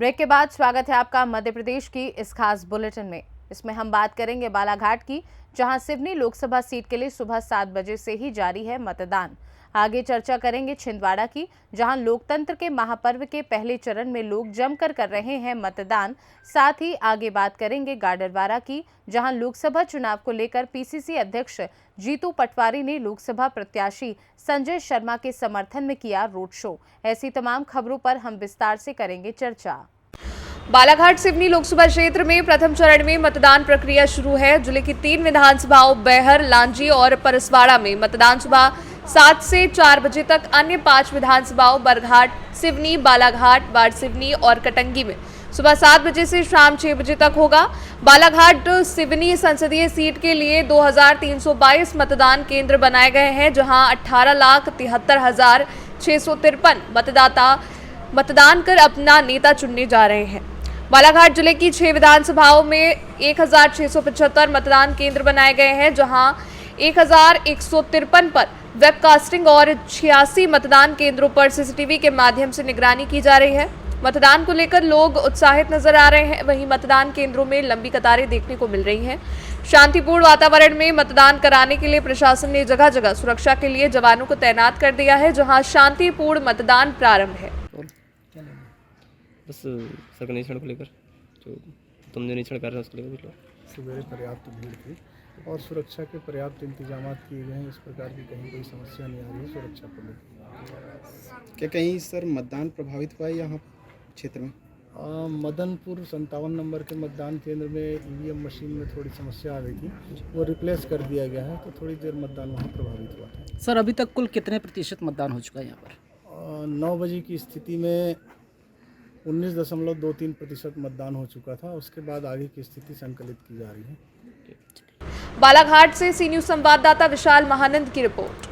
Break के बाद स्वागत है आपका मध्य प्रदेश की इस खास बुलेटिन में। इसमें हम बात करेंगे बालाघाट की, जहां सिवनी लोकसभा सीट के लिए सुबह 7 बजे से ही जारी है मतदान। आगे चर्चा करेंगे छिंदवाड़ा की, जहां लोकतंत्र के महापर्व के पहले चरण में लोग जमकर कर रहे हैं मतदान। साथ ही आगे बात करेंगे गाडरवारा की, जहां लोकसभा चुनाव को लेकर पीसीसी अध्यक्ष जीतू पटवारी ने लोकसभा प्रत्याशी संजय शर्मा के समर्थन में किया रोड शो। ऐसी तमाम खबरों पर हम विस्तार से करेंगे चर्चा। बालाघाट सिवनी लोकसभा क्षेत्र में प्रथम चरण में मतदान प्रक्रिया शुरू है। जिले की 3 विधानसभाओं बैहर, लांजी और परसवाड़ा में मतदान सुबह 7 से 4 बजे तक, अन्य 5 विधानसभाओं बरघाट, सिवनी, बालाघाट, बारसिवनी और कटंगी में सुबह 7 बजे से शाम 6 बजे तक होगा। बालाघाट सिवनी संसदीय सीट के लिए 2322 मतदान केंद्र बनाए गए हैं, जहां 18,73,653 मतदाता मतदान कर अपना नेता चुनने जा रहे हैं। बालाघाट जिले की 6 विधानसभाओं में 1675 मतदान केंद्र बनाए गए हैं, जहां 1153 पर वेबकास्टिंग और 86 मतदान केंद्रों पर सीसीटीवी के माध्यम से निगरानी की जा रही है। मतदान को लेकर लोग उत्साहित नजर आ रहे हैं। वहीं मतदान केंद्रों में लंबी कतारें देखने को मिल रही हैं। शांतिपूर्ण वातावरण में मतदान कराने के लिए प्रशासन ने जगह जगह सुरक्षा के लिए जवानों को तैनात कर दिया है, जहां शांतिपूर्ण मतदान प्रारंभ है। बस सघन निरीक्षण को लेकर जो तुम जो निरीक्षण कर रहे हो उसको लेकर सुबह पर्याप्त भीड़ थी और सुरक्षा के पर्याप्त इंतजाम किए गए हैं। इस प्रकार की कहीं कोई समस्या नहीं आ रही है सुरक्षा को लेकर। क्या कहीं सर मतदान प्रभावित हुआ है यहाँ क्षेत्र में? मदनपुर 57 नंबर के मतदान केंद्र में ईवीएम मशीन में थोड़ी समस्या आ गई थी, वो रिप्लेस कर दिया गया है, तो थोड़ी देर मतदान वहाँ प्रभावित हुआ था। सर अभी तक कुल कितने प्रतिशत मतदान हो चुका है यहाँ पर? 9 बजे की स्थिति में 19.23% मतदान हो चुका था। उसके बाद आगे की स्थिति संकलित की जा रही है। बालाघाट से सी न्यूज संवाददाता विशाल महानंद की रिपोर्ट।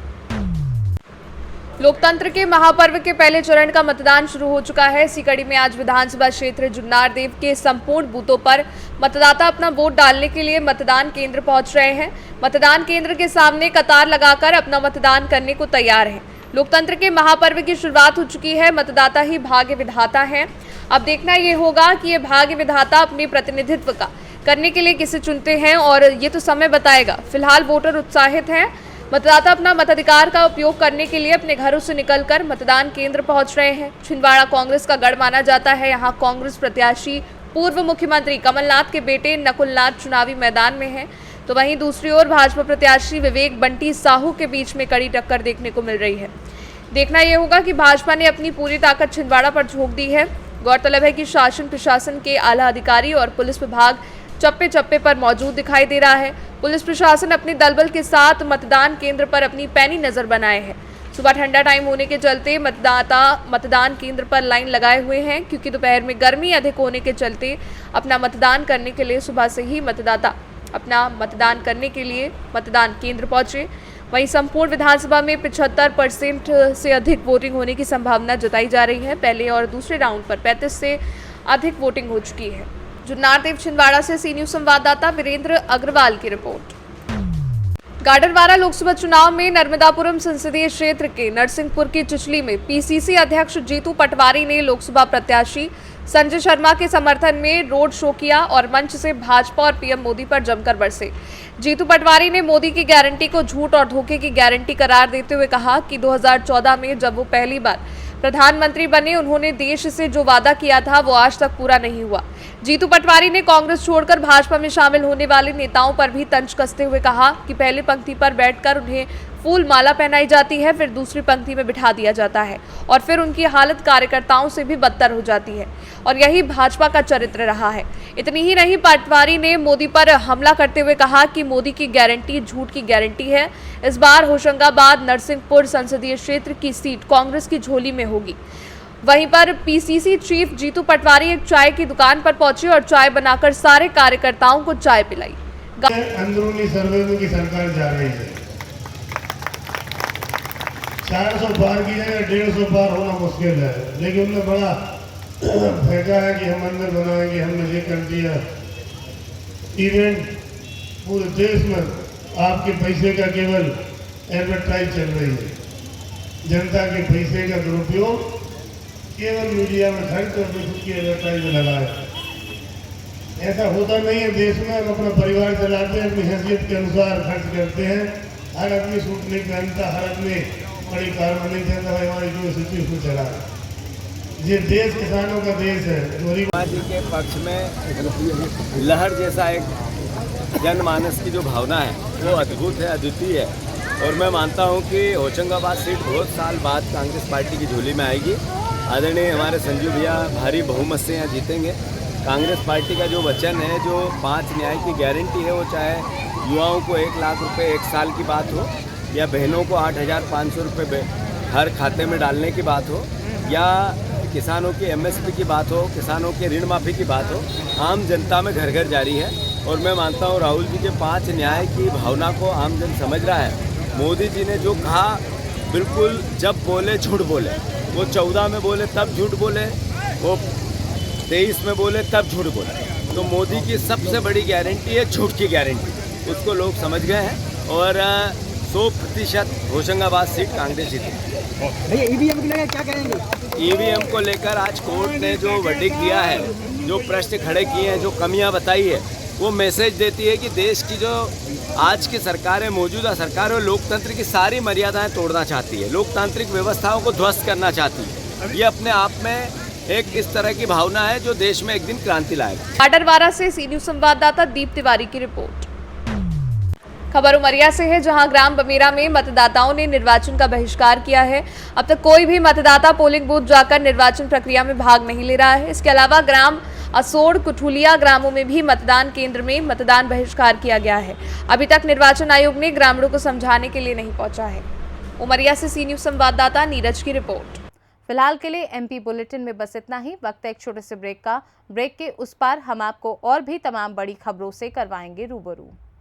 लोकतंत्र के महापर्व के पहले चरण का मतदान शुरू हो चुका है। इसी कड़ी में आज विधानसभा क्षेत्र जुन्नार देव के संपूर्ण बूथों पर मतदाता अपना वोट डालने के लिए मतदान केंद्र पहुंच रहे हैं। मतदान केंद्र के सामने कतार लगाकर अपना मतदान करने को तैयार हैं। लोकतंत्र के महापर्व की शुरुआत हो चुकी है। मतदाता ही भाग्य विधाता हैं। अब देखना ये होगा कि ये भाग्य विधाता अपने प्रतिनिधित्व का करने के लिए किसे चुनते हैं, और ये तो समय बताएगा। फिलहाल वोटर उत्साहित हैं। मतदाता अपना मताधिकार का उपयोग करने के लिए अपने घरों से निकलकर मतदान केंद्र पहुंच रहे हैं। छिंदवाड़ा कांग्रेस का गढ़ माना जाता है। यहाँ कांग्रेस प्रत्याशी पूर्व मुख्यमंत्री कमलनाथ के बेटे नकुलनाथ चुनावी मैदान में हैं, तो वहीं दूसरी ओर भाजपा प्रत्याशी विवेक बंटी साहू के बीच में कड़ी टक्कर देखने को मिल रही है। देखना यह होगा कि भाजपा ने अपनी पूरी ताकत छिंदवाड़ा पर झोंक दी है। गौरतलब है कि शासन प्रशासन के आला अधिकारी और पुलिस विभाग चप्पे चप्पे पर मौजूद दिखाई दे रहा है। पुलिस प्रशासन अपने दलबल के साथ मतदान केंद्र पर अपनी पैनी नजर बनाए हैं। सुबह ठंडा टाइम होने के चलते मतदाता मतदान केंद्र पर लाइन लगाए हुए हैं, क्योंकि दोपहर में गर्मी अधिक होने के चलते अपना मतदान करने के लिए सुबह से ही मतदाता अपना मतदान करने के लिए मतदान केंद्र पहुंचे। वहीं संपूर्ण विधानसभा में 75% से अधिक वोटिंग होने की संभावना जताई जा रही है। पहले और दूसरे राउंड पर 35 से अधिक वोटिंग हो चुकी है। जुन्नार देव छिंदवाड़ा से सी न्यूज संवाददाता वीरेंद्र अग्रवाल की रिपोर्ट। गाडरवारा लोकसभा चुनाव में नर्मदापुरम संसदीय क्षेत्र के नरसिंहपुर की चिचली में पीसीसी अध्यक्ष जीतू पटवारी ने लोकसभा प्रत्याशी संजय शर्मा के समर्थन में रोड शो किया और मंच से भाजपा और पीएम मोदी पर जमकर बरसे। जीतू पटवारी ने मोदी की गारंटी को झूठ और धोखे की गारंटी करार देते हुए कहा कि 2014 में जब वो पहली बार प्रधानमंत्री बने, उन्होंने देश से जो वादा किया था वो आज तक पूरा नहीं हुआ। जीतू पटवारी ने कांग्रेस छोड़कर भाजपा में शामिल होने वाले नेताओं पर भी तंज कसते हुए कहा कि पहली पंक्ति पर बैठकर उन्हें फूल माला पहनाई जाती है, फिर दूसरी पंक्ति में बिठा दिया जाता है और फिर उनकी हालत कार्यकर्ताओं से भी बदतर हो जाती है, और यही भाजपा का चरित्र रहा है। इतनी ही नहीं, पटवारी ने मोदी पर हमला करते हुए कहा कि मोदी की गारंटी झूठ की गारंटी है। इस बार होशंगाबाद नरसिंहपुर संसदीय क्षेत्र की सीट कांग्रेस की झोली में होगी। वहीं पर पीसीसी चीफ जीतू पटवारी एक चाय की दुकान पर पहुंचे और चाय बनाकर सारे कार्यकर्ताओं को चाय पिलाई। अंदरूनी सर्वे की सरकार जा रही है। 400 पार की जगह 150 पार होना मुश्किल है, लेकिन उन्होंने बड़ा फेंका है कि हम अंदर बनाएंगे, हमने ये कर दिया। इवेंट पूरे देश में आपके पैसे का केवल एडवर्टाइज चल रही है। जनता के पैसे का दुरुपयोग केवल मीडिया में खर्च और खुद की एडवर्टाइज में लगाया। ऐसा होता नहीं है देश में। हम अपना परिवार चलाते हैं, अपनी हैसियत के अनुसार खर्च करते हैं। हर आदमी सूट नहीं पहनता, हर आदमी बड़ी कार में नहीं चलता, भाई हमारी जो स्थिति उसको चला। ये देश किसानों का देश है। समाज के पक्ष में लहर जैसा एक जनमानस की जो भावना है वो अद्भुत है, अद्वितीय है। और मैं मानता हूं कि होशंगाबाद सीट बहुत साल बाद कांग्रेस पार्टी की झोली में आएगी। आदरणीय हमारे संजू भैया भारी बहुमत से यहाँ जीतेंगे। कांग्रेस पार्टी का जो वचन है, जो 5 न्याय की गारंटी है, वो चाहे युवाओं को 1 लाख रुपए 1 साल की बात हो, या बहनों को 8,500 रुपये हर खाते में डालने की बात हो, या किसानों की MSP की बात हो, किसानों के ऋण माफ़ी की बात हो, आम जनता में घर घर जारी है। और मैं मानता हूँ राहुल जी के 5 न्याय की भावना को आम जन समझ रहा है। मोदी जी ने जो कहा, बिल्कुल जब बोले झूठ बोले। वो 14 में बोले तब झूठ बोले, वो 23 में बोले तब झूठ बोले। तो मोदी की सबसे बड़ी गारंटी है झूठ की गारंटी। उसको लोग समझ गए हैं और 100% होशंगाबाद सीट कांग्रेस जीतेगी। भैया ईवीएम को लेकर क्या करेंगे? ईवीएम को लेकर आज कोर्ट ने जो वर्डिक्ट दिया है, जो प्रश्न खड़े किए हैं, जो कमियां बताई है, वो मैसेज देती है कि देश की जो आज की सरकार है, मौजूदा सरकार है, लोकतंत्र की सारी मर्यादाएं तोड़ना चाहती है, लोकतांत्रिक व्यवस्थाओं को ध्वस्त करना चाहती है। ये अपने आप में एक इस तरह की भावना है जो देश में एक दिन क्रांति लाएगा। पाटरवारा से सी न्यूज संवाददाता दीप तिवारी की रिपोर्ट। खबर उमरिया से है, जहां ग्राम बमेरा में मतदाताओं ने निर्वाचन का बहिष्कार किया है। अब तक कोई भी मतदाता पोलिंग बूथ जाकर निर्वाचन प्रक्रिया में भाग नहीं ले रहा है। इसके अलावा ग्राम असोड़, कुठुलिया ग्रामों में भी मतदान केंद्र में मतदान बहिष्कार किया गया है। अभी तक निर्वाचन आयोग ने ग्रामीणों को समझाने के लिए नहीं पहुंचा है। उमरिया से सी न्यूज संवाददाता नीरज की रिपोर्ट। फिलहाल के लिए MP बुलेटिन में बस इतना ही। वक्त है एक छोटे से ब्रेक का। ब्रेक के उस पार हम आपको और भी तमाम बड़ी खबरों से करवाएंगे रूबरू।